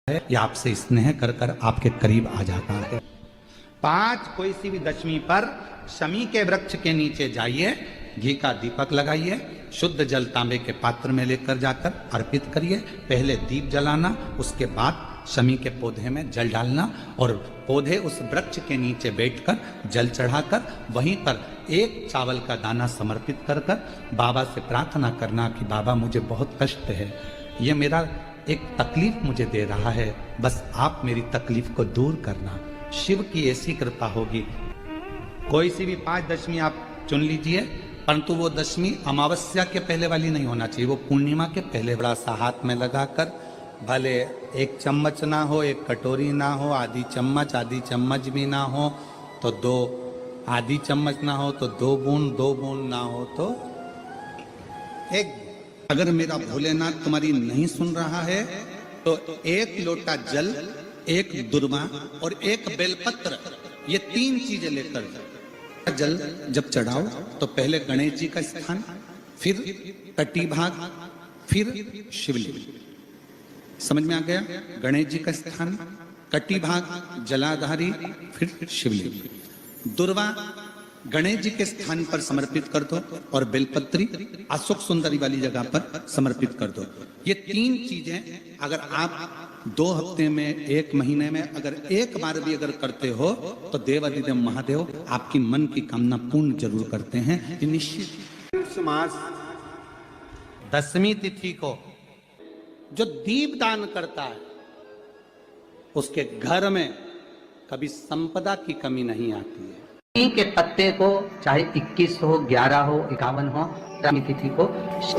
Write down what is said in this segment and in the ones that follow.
है या आपसे स्नेह कर कर आपके करीब आ जाता है। 5 कोई सी भी दशमी पर शमी के वृक्ष के नीचे जाइए, घी का दीपक लगाइए, शुद्ध जल तांबे के पात्र में लेकर जाकर अर्पित करिए। पहले दीप जलाना, उसके बाद शमी के पौधे में जल डालना और पौधे उस वृक्ष के नीचे बैठकर जल चढ़ाकर वहीं पर एक चावल का दाना समर्पित कर कर बाबा से प्रार्थना करना कि बाबा मुझे बहुत कष्ट है, ये मेरा एक तकलीफ मुझे दे रहा है, बस आप मेरी तकलीफ को दूर करना। शिव की ऐसी कृपा होगी। कोई सी भी 5 दशमी आप चुन लीजिए, परंतु वो दशमी अमावस्या के पहले वाली नहीं होना चाहिए, वो पूर्णिमा के पहले। बड़ा सा हाथ में लगाकर, भले 1 चम्मच ना हो, 1 कटोरी ना हो, आधी चम्मच भी ना हो तो 2, आधी चम्मच ना हो तो 2 बूंद ना हो तो 1। अगर मेरा भोलेनाथ तुम्हारी नहीं सुन रहा है तो 1 लोटा जल, 1 दुर्वा और 1 बेलपत्र, ये 3 चीजें लेकर जल जब चढ़ाओ तो पहले गणेश जी का स्थान, फिर तटी भाग, फिर शिवलिंग। समझ में आ गया? गणेश जी का स्थान, कटी भाग जलाधारी, फिर शिवलिंग। दुर्वा गणेश जी के स्थान पर समर्पित कर दो और बेलपत्री अशोक सुंदरी वाली जगह पर समर्पित कर दो। ये 3 चीजें अगर आप 2 हफ्ते में, 1 महीने में अगर 1 बार भी अगर करते हो तो देवादिदेव महादेव आपकी मन की कामना पूर्ण जरूर करते हैं। ये निश्चित। मास दशमी तिथि को जो दीप दान करता है उसके घर में कभी संपदा की कमी नहीं आती है। के पत्ते को चाहे 21 हो, 11 हो, 51 हो, तिथि को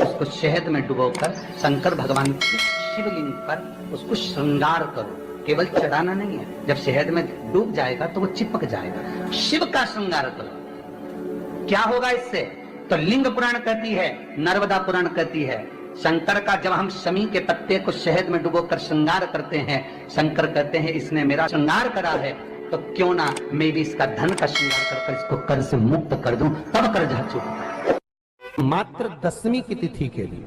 उसको शहद में डुबोकर शंकर भगवान के शिवलिंग पर उसको श्रृंगार करो। केवल चढ़ाना नहीं है, जब शहद में डूब जाएगा तो वो चिपक जाएगा। शिव का श्रृंगार करो। क्या होगा इससे? तो लिंग पुराण कहती है, नर्मदा पुराण कहती है, शंकर का जब हम शमी के पत्ते को शहद में डुबोकर श्रृंगार करते हैं, शंकर कहते हैं इसने मेरा श्रृंगार करा है तो क्यों ना मैं भी इसका धन का श्रृंगार कर इसको कर से मुक्त कर दूं, तब कर जा चुका। मात्र दशमी की तिथि के लिए,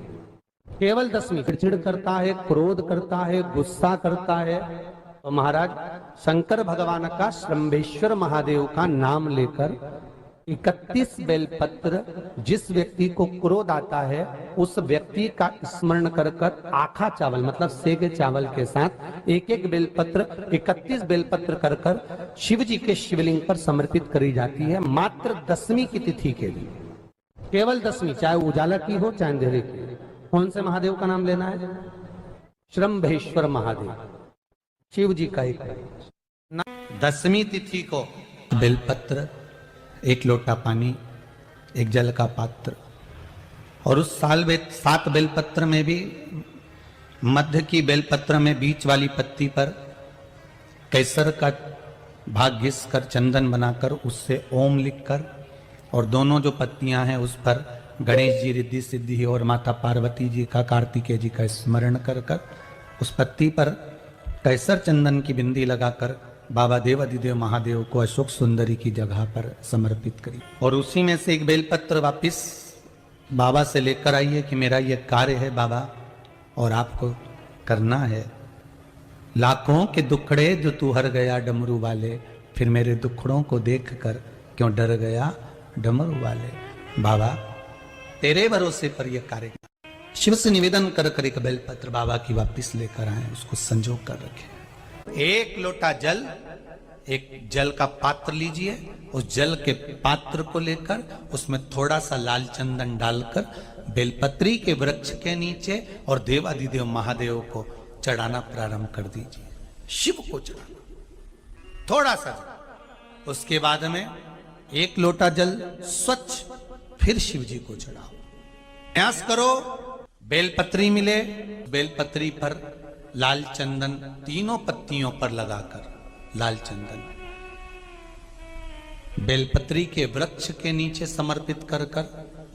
केवल दशमी। चिड़चिड़ करता है, क्रोध करता है, गुस्सा करता है, तो महाराज शंकर भगवान का श्रंभेश्वर महादेव का नाम लेकर 31 बेलपत्र, जिस व्यक्ति को क्रोध आता है उस व्यक्ति का स्मरण कर कर आखा चावल मतलब सेगे चावल के साथ 1-1 बेलपत्र, 31 बेलपत्र कर कर शिव जी के शिवलिंग पर समर्पित करी जाती है। मात्र दशमी की तिथि के लिए, केवल दशमी, चाहे उजाला की हो चाहे अंधेरे की। कौन से महादेव का नाम लेना है? श्रंभेश्वर महादेव, शिव जी का एक। दशमी तिथि को बेलपत्र, 1 लोटा पानी, 1 जल का पात्र, और उस 7 बेलपत्र में भी मध्य की बेलपत्र में बीच वाली पत्ती पर केसर का भाग घिस कर चंदन बनाकर उससे ओम लिखकर, और दोनों जो पत्तियां हैं उस पर गणेश जी, रिद्धि सिद्धि और माता पार्वती जी का, कार्तिकेय जी का स्मरण कर कर उस पत्ती पर केसर चंदन की बिंदी लगाकर बाबा देवादिदेव महादेव को अशोक सुंदरी की जगह पर समर्पित करी। और उसी में से 1 बेलपत्र वापिस बाबा से लेकर आइए कि मेरा ये कार्य है बाबा और आपको करना है। लाखों के दुखड़े जो तू हर गया डमरू वाले, फिर मेरे दुखड़ों को देखकर क्यों डर गया डमरू वाले। बाबा तेरे भरोसे पर यह कार्य। शिव से निवेदन कर कर 1 बेलपत्र बाबा की वापिस लेकर आए, उसको संजो कर रखे। 1 लोटा जल, 1 जल का पात्र लीजिए, उस जल के पात्र को लेकर उसमें थोड़ा सा लाल चंदन डालकर बेलपत्री के वृक्ष के नीचे और देवादिदेव महादेव को चढ़ाना प्रारंभ कर दीजिए। शिव को चढ़ाना थोड़ा सा जल। उसके बाद में 1 लोटा जल स्वच्छ फिर शिव जी को चढ़ाओ। प्रयास करो बेलपत्री मिले, बेलपत्री पर लाल चंदन 3 पत्तियों पर लगाकर लाल चंदन बेलपत्री के वृक्ष के नीचे समर्पित कर कर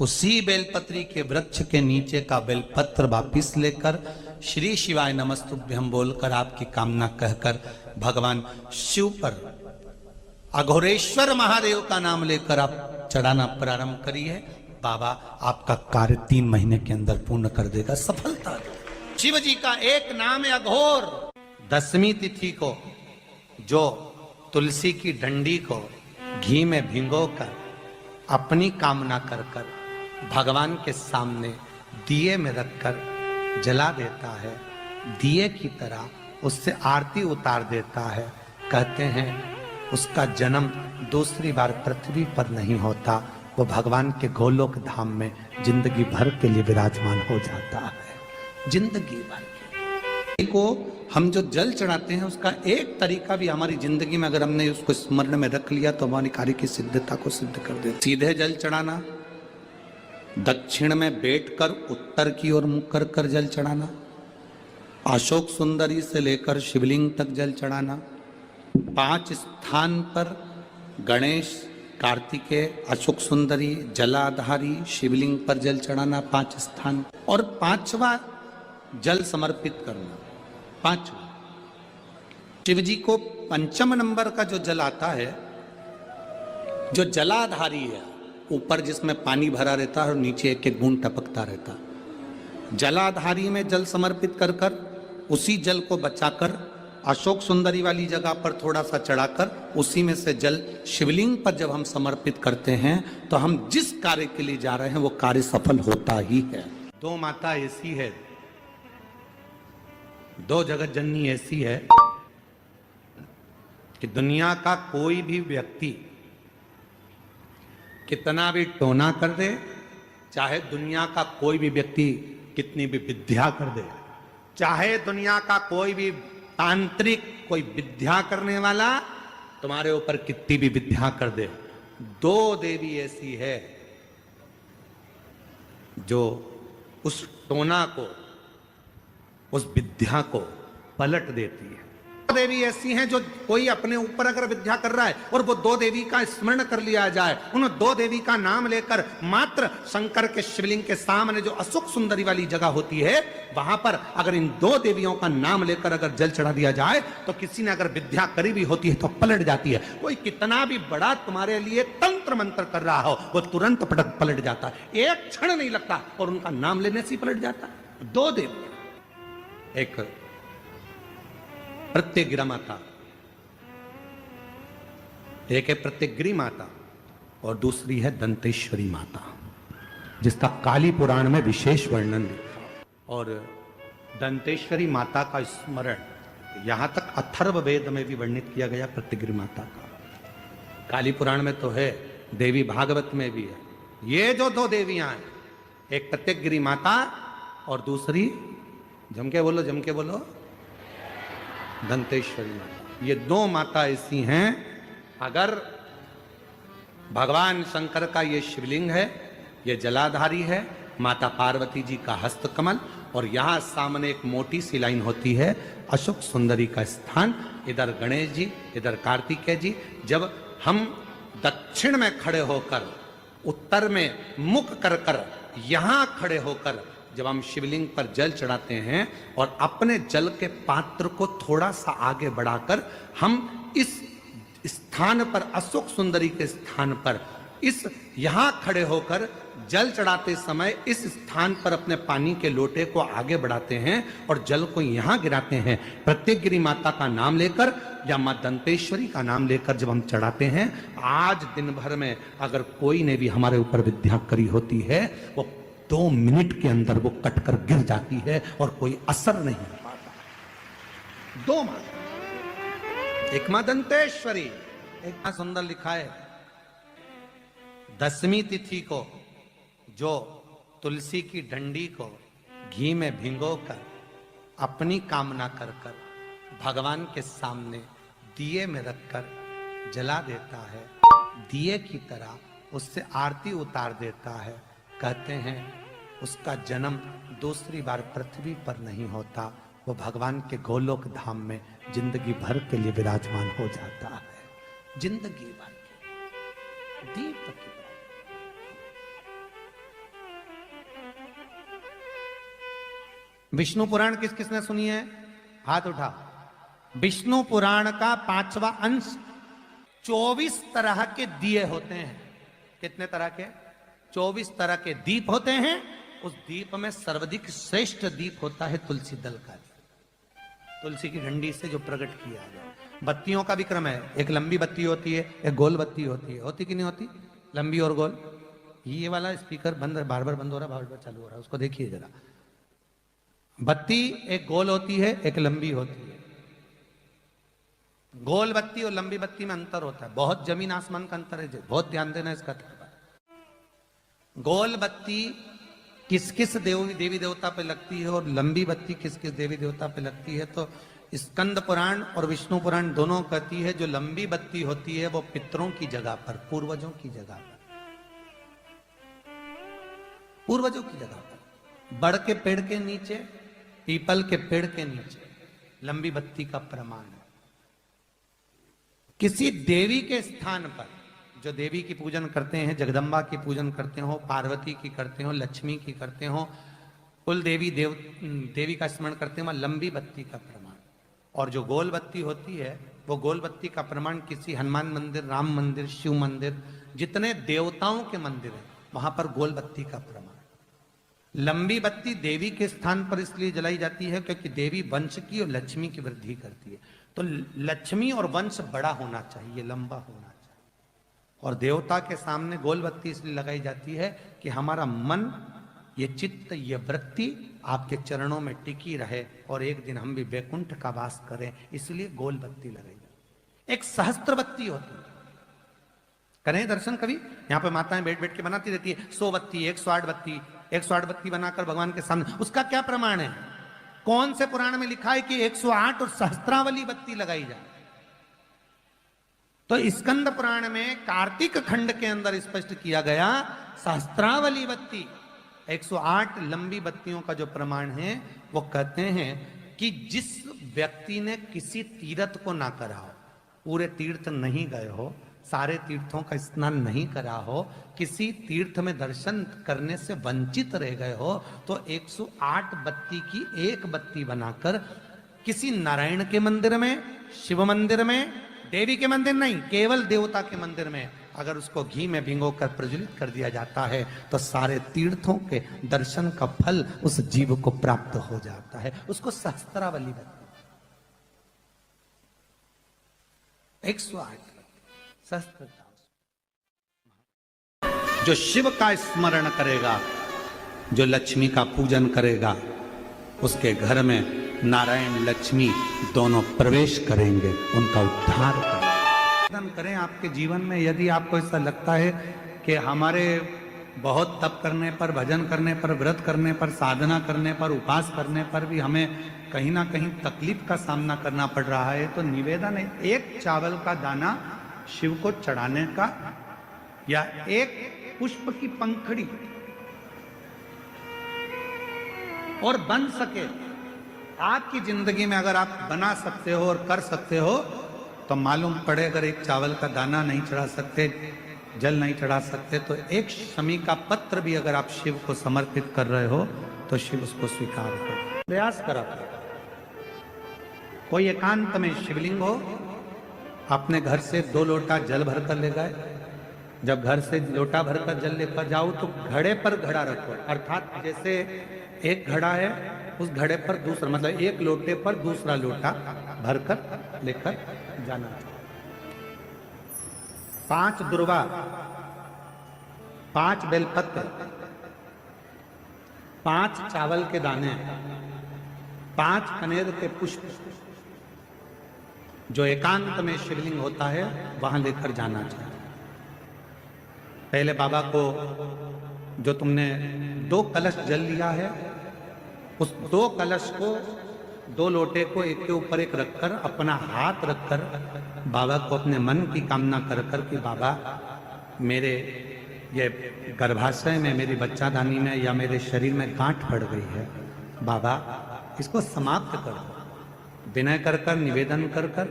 उसी बेलपत्री के वृक्ष के नीचे का बेलपत्र वापिस लेकर श्री शिवाय नमस्तुभ्यं बोलकर आपकी कामना कहकर भगवान शिव पर अघोरेश्वर महादेव का नाम लेकर आप चढ़ाना प्रारंभ करिए। बाबा आपका कार्य 3 महीने के अंदर पूर्ण कर देगा, सफलता। शिव जी का एक नाम है अघोर। 10वीं तिथि को जो तुलसी की डंडी को घी में भिगोकर अपनी कामना कर कर भगवान के सामने दिए में रखकर जला देता है, दिए की तरह उससे आरती उतार देता है, कहते हैं उसका जन्म दूसरी बार पृथ्वी पर नहीं होता, वो भगवान के गोलोक धाम में जिंदगी भर के लिए विराजमान हो जाता है। जिंदगी भर को हम जो जल चढ़ाते हैं उसका एक तरीका भी हमारी जिंदगी में अगर हमने उसको स्मरण में रख लिया तो हमारी कार्य की सिद्धता को सिद्ध कर दे। सीधे जल चढ़ाना, दक्षिण में बैठकर उत्तर की ओर मुख कर कर जल चढ़ाना, अशोक सुंदरी से लेकर शिवलिंग तक जल चढ़ाना, 5 स्थान पर गणेश, कार्तिकेय, अशोक सुंदरी, जलाधारी, शिवलिंग पर जल चढ़ाना 5 स्थान, और 5वां जल समर्पित करना। 5वां शिव जी को 5 नंबर का जो जल आता है, जो जलाधारी है, ऊपर जिसमें पानी भरा रहता है और नीचे एक एक बूंद टपकता रहता, जलाधारी में जल समर्पित कर कर उसी जल को बचाकर अशोक सुंदरी वाली जगह पर थोड़ा सा चढ़ाकर उसी में से जल शिवलिंग पर जब हम समर्पित करते हैं तो हम जिस कार्य के लिए जा रहे हैं वो कार्य सफल होता ही है। 2 माता ऐसी है, 2 जगत जननी ऐसी है कि दुनिया का कोई भी व्यक्ति कितना भी टोना कर दे, चाहे दुनिया का कोई भी व्यक्ति कितनी भी विद्या कर दे, चाहे दुनिया का कोई भी तांत्रिक कोई विद्या करने वाला तुम्हारे ऊपर कितनी भी विद्या कर दे, 2 देवी ऐसी है जो उस टोना को, उस विद्या को पलट देती है। 2 देवी ऐसी हैं जो कोई अपने ऊपर अगर विद्या कर रहा है और वो 2 देवी का स्मरण कर लिया जाए, उन 2 देवी का नाम लेकर मात्र शंकर के शिवलिंग के सामने जो अशोक सुंदरी वाली जगह होती है वहां पर अगर इन 2 देवियों का नाम लेकर अगर जल चढ़ा दिया जाए तो किसी ने अगर विद्या करी भी होती है तो पलट जाती है। कोई कितना भी बड़ा तुम्हारे लिए तंत्र मंत्र कर रहा हो वो तुरंत पलट जाता है, एक क्षण नहीं लगता और उनका नाम लेने से ही पलट जाता है। 2 देवी, एक प्रत्यग्रा माता, एक है प्रत्यग्री माता और दूसरी है दंतेश्वरी माता, जिसका काली पुराण में विशेष वर्णन लिखा। और दंतेश्वरी माता का स्मरण यहां तक अथर्व वेद में भी वर्णित किया गया प्रत्यग्री माता का, काली पुराण में तो है, देवी भागवत में भी है। ये जो 2 देवियां हैं, एक प्रत्यग्री माता और दूसरी जम के बोलो दंतेश्वरी माता। ये 2 माता ऐसी हैं, अगर भगवान शंकर का ये शिवलिंग है, ये जलाधारी है, माता पार्वती जी का हस्तकमल, और यहां सामने एक मोटी सी लाइन होती है अशोक सुंदरी का स्थान, इधर गणेश जी, इधर कार्तिकेय जी। जब हम दक्षिण में खड़े होकर, उत्तर में मुख कर कर, यहां खड़े होकर जब हम शिवलिंग पर जल चढ़ाते हैं और अपने जल के पात्र को थोड़ा सा आगे बढ़ाकर हम इस स्थान पर, अशोक सुंदरी के स्थान पर, इस यहां खड़े होकर जल चढ़ाते समय इस स्थान पर अपने पानी के लोटे को आगे बढ़ाते हैं और जल को यहां गिराते हैं। प्रत्यग्री माता का नाम लेकर या मां दंतेश्वरी का नाम लेकर जब हम चढ़ाते हैं, आज दिन भर में अगर कोई ने भी हमारे ऊपर विद्या करी होती है वो 2 मिनट के अंदर वो कटकर गिर जाती है और कोई असर नहीं हो पाता। 2 माता, एक मां दंतेश्वरी, एक मां सुंदर लिखा है 10वीं तिथि को जो तुलसी की डंडी को घी में भिगोकर अपनी कामना कर कर भगवान के सामने दिए में रखकर जला देता है, दिए की तरह उससे आरती उतार देता है, कहते हैं उसका जन्म दूसरी बार पृथ्वी पर नहीं होता, वो भगवान के गोलोक धाम में जिंदगी भर के लिए विराजमान हो जाता है। जिंदगी भर के दीप की विष्णु पुराण किस किसने सुनी है? हाथ उठा। विष्णु पुराण का 5वां अंश 24 तरह के दिए होते हैं। कितने तरह के? 24 तरह के दीप होते हैं। उस दीप में सर्वाधिक श्रेष्ठ दीप होता है तुलसी दल का। तुलसी की डंडी से जो प्रकट किया गया। बत्तियों का भी क्रम है, एक लंबी बत्ती होती है, एक गोल बत्ती होती है। होती कि नहीं होती? लंबी और गोल। ये वाला स्पीकर बंद, बार बार बंद हो रहा, बार बार चालू हो रहा है, उसको देखिए जरा। बत्ती एक गोल होती है, एक लंबी होती है। गोल बत्ती और लंबी बत्ती में अंतर होता है, बहुत जमीन आसमान का अंतर है, बहुत ध्यान देना इसका। गोल बत्ती किस किस देवी देवता पे लगती है और लंबी बत्ती किस किस देवी देवता पे लगती है, तो स्कंद पुराण और विष्णु पुराण दोनों कहती है जो लंबी बत्ती होती है वो पितरों की जगह पर, पूर्वजों की जगह पर, पूर्वजों की जगह पर, बड़ के पेड़ के नीचे, पीपल के पेड़ के नीचे लंबी बत्ती का प्रमाण है। किसी देवी के स्थान पर, जो देवी की पूजन करते हैं, जगदम्बा की पूजन करते हो, पार्वती की करते हो, लक्ष्मी की करते हो, कुल देवी का स्मरण करते हो, लंबी बत्ती का प्रमाण। और जो गोल बत्ती होती है वो गोल बत्ती का प्रमाण किसी हनुमान मंदिर, राम मंदिर, शिव मंदिर, जितने देवताओं के मंदिर है वहां पर गोल बत्ती का प्रमाण। लंबी बत्ती देवी के स्थान पर इसलिए जलाई जाती है क्योंकि देवी वंश की और लक्ष्मी की वृद्धि करती है। तो लक्ष्मी और वंश बड़ा होना चाहिए, लंबा होना चाहिए। और देवता के सामने गोल बत्ती इसलिए लगाई जाती है कि हमारा मन, ये चित्त, ये वृत्ति आपके चरणों में टिकी रहे और एक दिन हम भी वैकुंठ का वास करें, इसलिए गोल बत्ती लगाई जाती है। एक सहस्त्र बत्ती होती है, करें दर्शन कभी? यहाँ पे माताएं बैठ बैठ के बनाती रहती है 100 बत्ती, 108 बत्ती, 108 बत्ती बनाकर भगवान के सामने। उसका क्या प्रमाण है? कौन से पुराण में लिखा है कि 108 और सहस्त्रावली बत्ती लगाई जाए? तो स्कंद पुराण में कार्तिक खंड के अंदर स्पष्ट किया गया, सहस्त्रावली बत्ती, 108 लंबी बत्तियों का जो प्रमाण है वो कहते हैं कि जिस व्यक्ति ने किसी तीर्थ को ना करा हो, पूरे तीर्थ नहीं गए हो, सारे तीर्थों का स्नान नहीं करा हो, किसी तीर्थ में दर्शन करने से वंचित रह गए हो, तो 108 बत्ती की एक बत्ती बनाकर किसी नारायण के मंदिर में, शिव मंदिर में, देवी के मंदिर नहीं, केवल देवता के मंदिर में अगर उसको घी में भिगोकर प्रज्वलित कर दिया जाता है तो सारे तीर्थों के दर्शन का फल उस जीव को प्राप्त हो जाता है। उसको सहस्त्रावली बत्ती, 108 सहस्त्रता। जो शिव का स्मरण करेगा, जो लक्ष्मी का पूजन करेगा, उसके घर में नारायण लक्ष्मी दोनों प्रवेश करेंगे, उनका उद्धार करें। आपके जीवन में यदि आपको ऐसा लगता है कि हमारे बहुत तप करने पर, भजन करने पर, व्रत करने पर, साधना करने पर, उपास करने पर भी हमें कहीं ना कहीं तकलीफ का सामना करना पड़ रहा है, तो निवेदन है एक चावल का दाना शिव को चढ़ाने का, या एक पुष्प की पंखड़ी, और बन सके आपकी जिंदगी में अगर आप बना सकते हो और कर सकते हो, तो मालूम पड़े अगर एक चावल का दाना नहीं चढ़ा सकते, जल नहीं चढ़ा सकते, तो एक शमी का पत्र भी अगर आप शिव को समर्पित कर रहे हो तो शिव उसको स्वीकार करो। प्रयास करा। कोई एकांत में शिवलिंग हो, अपने घर से 2 लोटा जल भरकर ले गए। जब घर से लोटा भरकर जल लेकर जाओ तो घड़े पर घड़ा रखो, अर्थात जैसे एक घड़ा है उस घड़े पर दूसरा, मतलब एक लोटे पर दूसरा लोटा भरकर लेकर जाना। 5 दुर्वा, 5 बेलपत्र, 5 चावल के दाने, 5 कनेर के पुष्प, जो एकांत में शिवलिंग होता है वहां लेकर जाना चाहिए। पहले बाबा को, जो तुमने 2 कलश जल लिया है, उस 2 कलश को, 2 लोटे को एक के ऊपर एक रखकर, अपना हाथ रखकर बाबा को अपने मन की कामना कर कर कि बाबा मेरे ये गर्भाशय में, मेरी बच्चादानी में या मेरे शरीर में गांठ पड़ गई है, बाबा इसको समाप्त कर दो। विनय कर कर, निवेदन कर कर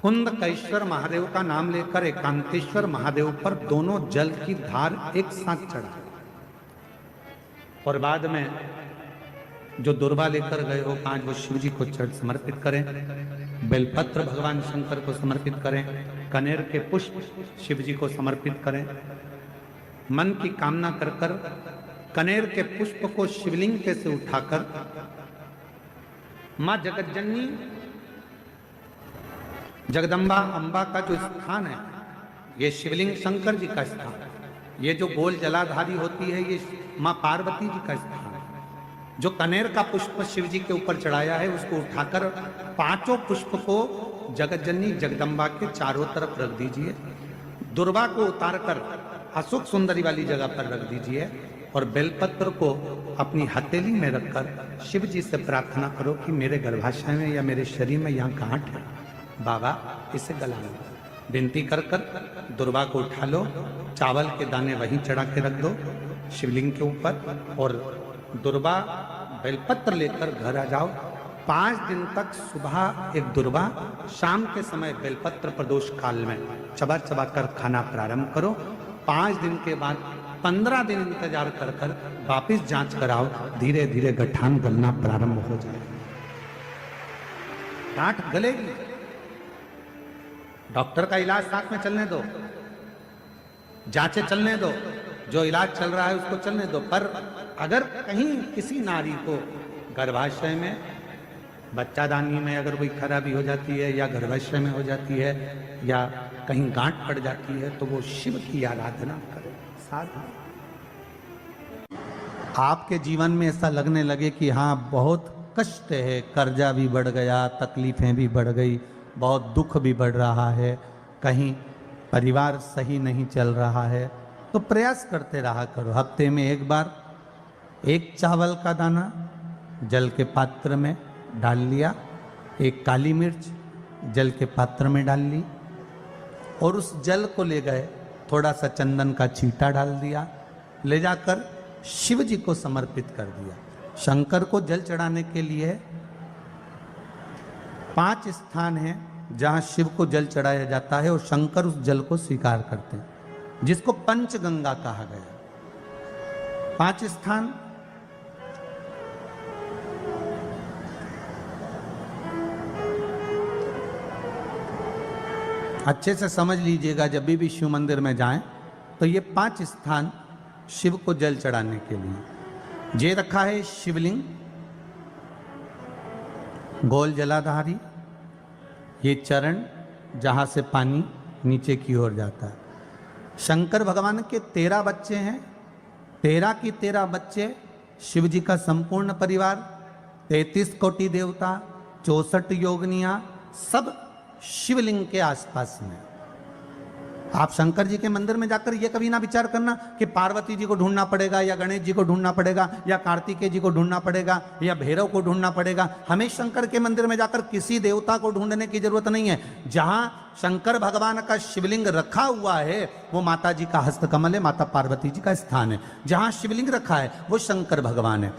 कुंदकेश्वर महादेव का नाम लेकर एकांतेश्वर महादेव पर दोनों जल की धार एक साथ चढ़ा, और बाद में जो दुर्वा लेकर गए हो 5 वो शिव जी को समर्पित करें, बेलपत्र भगवान शंकर को समर्पित करें, कनेर के पुष्प शिव जी को समर्पित करें। मन की कामना कर कर कनेर के पुष्प को शिवलिंग के से उठाकर मां जगतजननी जगदम्बा अंबा का जो स्थान है, ये शिवलिंग शंकर जी का स्थान है। ये जो गोल जलाधारी होती है, ये मां पार्वती जी का स्थान है। जो कनेर का पुष्प शिव जी के ऊपर चढ़ाया है, उसको उठाकर पांचों पुष्प को जगतजननी जगदम्बा के चारों तरफ रख दीजिए। दुर्वा को उतारकर अशोक सुंदरी वाली जगह पर रख दीजिए और बेलपत्र को अपनी हथेली में रखकर शिव जी से प्रार्थना करो कि मेरे गर्भाशय में या मेरे शरीर में यहाँ गांठ है, बाबा इसे गला लो। विनती कर कर दुर्वा को उठा लो, चावल के दाने वहीं चढ़ा के रख दो शिवलिंग के ऊपर और दुर्वा बेलपत्र लेकर घर आ जाओ। 5 दिन तक सुबह एक दुर्वा, शाम के समय बेलपत्र प्रदोष काल में चबा चबा कर खाना प्रारंभ करो। 5 दिन के बाद 15 दिन इंतजार कर कर वापिस जांच कराओ, धीरे धीरे गठान गलना प्रारंभ हो जाए। गांठ गलेगी, डॉक्टर का इलाज साथ में चलने दो, जांचें चलने दो, जो इलाज चल रहा है उसको चलने दो। पर अगर कहीं किसी नारी को गर्भाशय में, बच्चादानी में अगर कोई खराबी हो जाती है या गर्भाशय में हो जाती है या कहीं गांठ पड़ जाती है, तो वो शिव की आराधना करे। साधना आपके जीवन में ऐसा लगने लगे कि हाँ बहुत कष्ट है, कर्जा भी बढ़ गया, तकलीफें भी बढ़ गई, बहुत दुख भी बढ़ रहा है, कहीं परिवार सही नहीं चल रहा है, तो प्रयास करते रहा करो। हफ्ते में एक बार एक चावल का दाना जल के पात्र में डाल लिया, एक काली मिर्च जल के पात्र में डाल ली और उस जल को ले गए, थोड़ा सा चंदन का छींटा डाल दिया, ले जाकर शिव जी को समर्पित कर दिया। शंकर को जल चढ़ाने के लिए 5 स्थान हैं जहां शिव को जल चढ़ाया जाता है और शंकर उस जल को स्वीकार करते हैं, जिसको पंचगंगा कहा गया। 5 स्थान अच्छे से समझ लीजिएगा, जब भी शिव मंदिर में जाएं तो ये 5 स्थान शिव को जल चढ़ाने के लिए जे रखा है। शिवलिंग, गोल जलाधारी, ये चरण जहां से पानी नीचे की ओर जाता है। शंकर भगवान के 13 बच्चे हैं, 13 की 13 बच्चे शिव जी का संपूर्ण परिवार, 33 कोटि देवता, 64 योगनियां, सब शिवलिंग के आसपास में। आप शंकर जी के मंदिर में जाकर यह कभी ना विचार करना कि पार्वती जी को ढूंढना पड़ेगा या गणेश जी को ढूंढना पड़ेगा या कार्तिकेय जी को ढूंढना पड़ेगा या भैरव को ढूंढना पड़ेगा। हमें शंकर के मंदिर में जाकर किसी देवता को ढूंढने की जरूरत नहीं है। जहां शंकर भगवान का शिवलिंग रखा हुआ है वो माता जी का हस्तकमल है, माता पार्वती जी का स्थान है। जहां शिवलिंग रखा है वो शंकर भगवान है।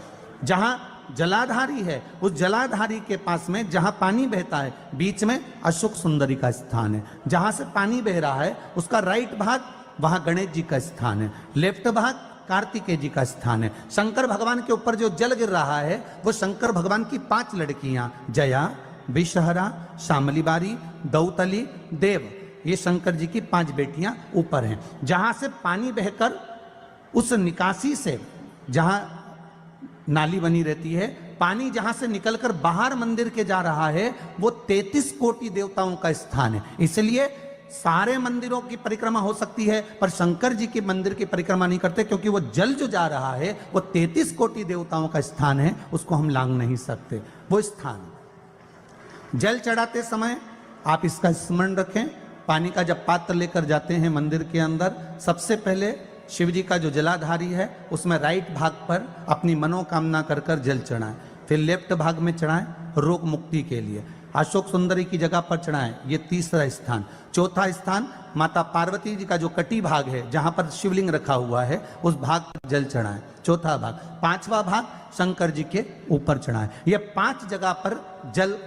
जहां जलाधारी है, उस जलाधारी के पास में जहां पानी बहता है, बीच में अशोक सुंदरी का स्थान है। जहां से पानी बह रहा है उसका राइट भाग, वहां गणेश जी का स्थान है, लेफ्ट भाग कार्तिकेय जी का स्थान है। शंकर भगवान के ऊपर जो जल गिर रहा है वो शंकर भगवान की 5 लड़कियां, जया, विषहरा, शामलीबारी, दौतली, देव, ये शंकर जी की 5 बेटियां ऊपर हैं। जहां से पानी बहकर उस निकासी से, जहां नाली बनी रहती है, पानी जहां से निकलकर बाहर मंदिर के जा रहा है वो 33 कोटि देवताओं का स्थान है। इसलिए सारे मंदिरों की परिक्रमा हो सकती है पर शंकर जी के मंदिर की परिक्रमा नहीं करते, क्योंकि वो जल जो जा रहा है वो 33 कोटि देवताओं का स्थान है, उसको हम लांघ नहीं सकते। वो स्थान जल चढ़ाते समय आप इसका स्मरण रखें। पानी का जब पात्र लेकर जाते हैं मंदिर के अंदर, सबसे पहले शिव जी का जो जलाधारी है उसमें राइट भाग पर अपनी मनोकामना कर कर जल चढ़ाएं, फिर लेफ्ट भाग में चढ़ाएं रोग मुक्ति के लिए। अशोक सुंदरी की जगह पर चढ़ाएं, ये 3रा स्थान। 4था स्थान माता पार्वती जी का जो कटी भाग है जहां पर शिवलिंग रखा हुआ है उस भाग पर जल चढ़ाएं, 4था भाग। 5वां भाग शंकर जी के ऊपर चढ़ाएं। ये 5 जगह पर जल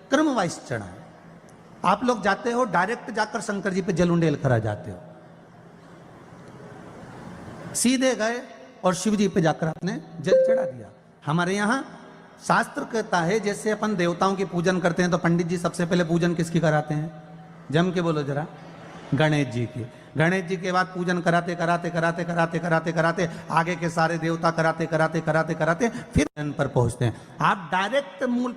क्रम वाइज चढ़ाएं। आप लोग जाते हो डायरेक्ट जाकर शंकर जी पे जल उंडेल करा जाते हो, सीधे गए और शिव जी पे जाकर आपने जल चढ़ा दिया। हमारे यहाँ शास्त्र कहता है जैसे अपन देवताओं की पूजन करते हैं तो पंडित जी सबसे पहले पूजन किसकी कराते हैं? जम के बोलो जरा, गणेश जी की। गणेश जी के बाद पूजन कराते कराते कराते कराते कराते कराते आगे के सारे देवता कराते कराते कराते कराते फिर पर पहुंचते हैं। आप डायरेक्ट मूल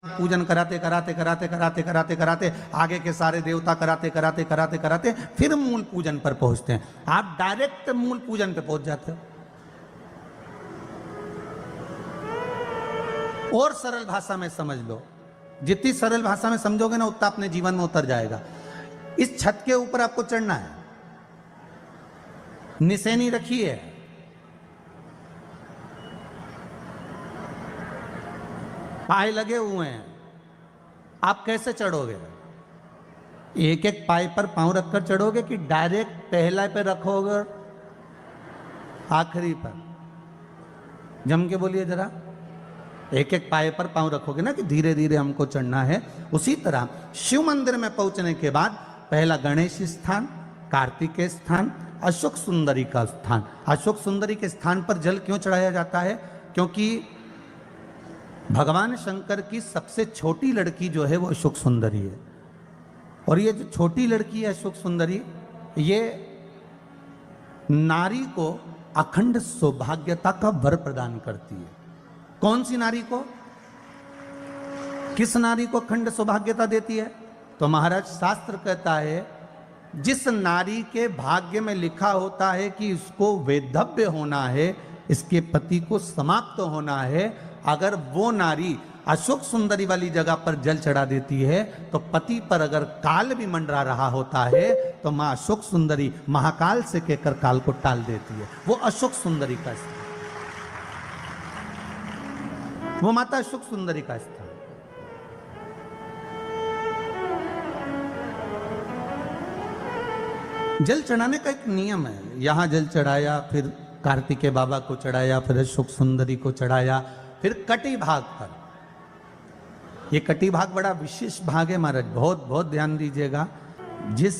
पूजन कराते कराते कराते कराते कराते कराते आगे के सारे देवता कराते कराते कराते कराते फिर मूल पूजन पर पहुंचते हैं। आप डायरेक्ट मूल पूजन पे पहुंच जाते हो। और सरल भाषा में समझ लो, जितनी सरल भाषा में समझोगे ना उतना अपने जीवन में उतर जाएगा। इस छत के ऊपर आपको चढ़ना है, निशानी रखी है, पाए लगे हुए हैं, आप कैसे चढ़ोगे? एक एक पाए पर पांव रखकर चढ़ोगे कि डायरेक्ट पहला पे रखोगे आखिरी पर? जम के बोलिए जरा। एक एक पाए पर पांव रखोगे ना कि धीरे धीरे हमको चढ़ना है। उसी तरह शिव मंदिर में पहुंचने के बाद पहला गणेश स्थान, कार्तिकेय स्थान, अशोक सुंदरी का स्थान। अशोक सुंदरी के स्थान पर जल क्यों चढ़ाया जाता है? क्योंकि भगवान शंकर की सबसे छोटी लड़की जो है वो अशोक सुंदरी है। और ये जो छोटी लड़की है अशोक सुंदरी, ये नारी को अखंड सौभाग्यता का वर प्रदान करती है। कौन सी नारी को? किस नारी को अखंड सौभाग्यता देती है? तो महाराज शास्त्र कहता है जिस नारी के भाग्य में लिखा होता है कि इसको वैधव्य होना है, इसके पति को समाप्त होना है, अगर वो नारी अशोक सुंदरी वाली जगह पर जल चढ़ा देती है तो पति पर अगर काल भी मंडरा रहा होता है तो मां अशोक सुंदरी महाकाल से कहकर काल को टाल देती है। वो अशोक सुंदरी का स्थान, वो माता अशोक सुंदरी का स्थान। जल चढ़ाने का एक नियम है। यहां जल चढ़ाया, फिर कार्तिकेय बाबा को चढ़ाया, फिर अशोक सुंदरी को चढ़ाया, फिर कटी भाग पर। ये कटी भाग बड़ा विशेष भाग है महाराज, बहुत बहुत ध्यान दीजिएगा। जिस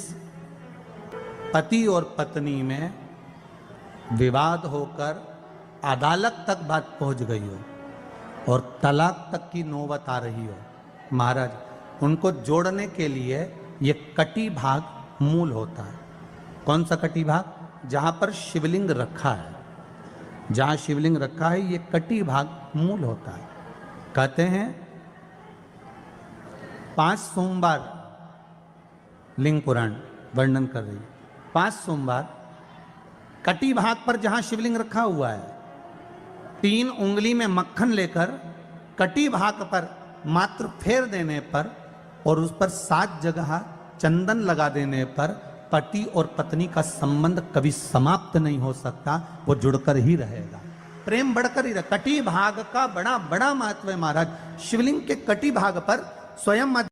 पति और पत्नी में विवाद होकर अदालत तक बात पहुंच गई हो और तलाक तक की नौबत आ रही हो, महाराज उनको जोड़ने के लिए ये कटी भाग मूल होता है। कौन सा कटी भाग? जहां पर शिवलिंग रखा है, जहां शिवलिंग रखा है ये कटी भाग मूल होता है। कहते हैं 5 सोमवार लिंग पुराण वर्णन कर रही है। 5 सोमवार कटी भाग पर जहां शिवलिंग रखा हुआ है, 3 उंगली में मक्खन लेकर कटी भाग पर मात्र फेर देने पर और उस पर 7 जगह चंदन लगा देने पर पति और पत्नी का संबंध कभी समाप्त नहीं हो सकता, वो जुड़कर ही रहेगा, प्रेम बढ़कर ही रहेगा। कटी भाग का बड़ा बड़ा महत्व है महाराज। शिवलिंग के कटी भाग पर स्वयं